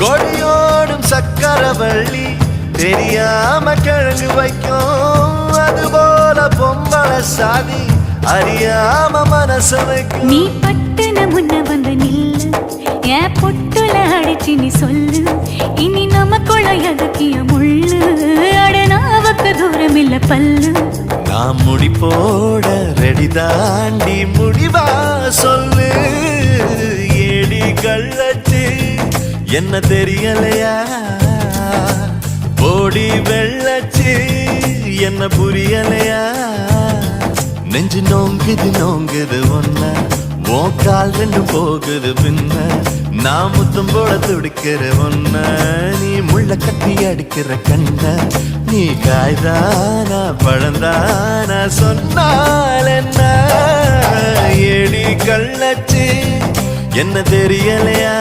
கொடியோடும் சக்கரவள்ளி தெரியாம கிழங்கு வைக்கும், அதுபோல பொம்பளை சாதி அறியாம மனச வைக்கும். நீ பட்டுன முன்ன வந்து நில்லு, என் பொட்டுல அடிச்சு நீ சொல்லு, இனி நமக்குள்ள எதுக்கிய முள்ளு, அடனாவுக்கு தூரம் இல்ல பல்லு. நான் முடி போட ரெடி தாண்டி முடிவா சொல்லு, ஏடி கள்ளச்சு என்ன தெரியலையா, ஓடி வெள்ளச்சு என்ன புரியலையா, நெஞ்சு நோங்குது நோங்குது ஒன்ன, உன் கால் ரெண்டு போகுது பின்ன, நான் முத்தம் போல துடிக்கிற ஒன்ன, நீ முள்ள கட்டி அடிக்கிற கண்ண, நீ காய்தானா பழந்தானா சொன்னால் என்ன, ஏடி கள்ளச்சு என்ன தெரியலையா.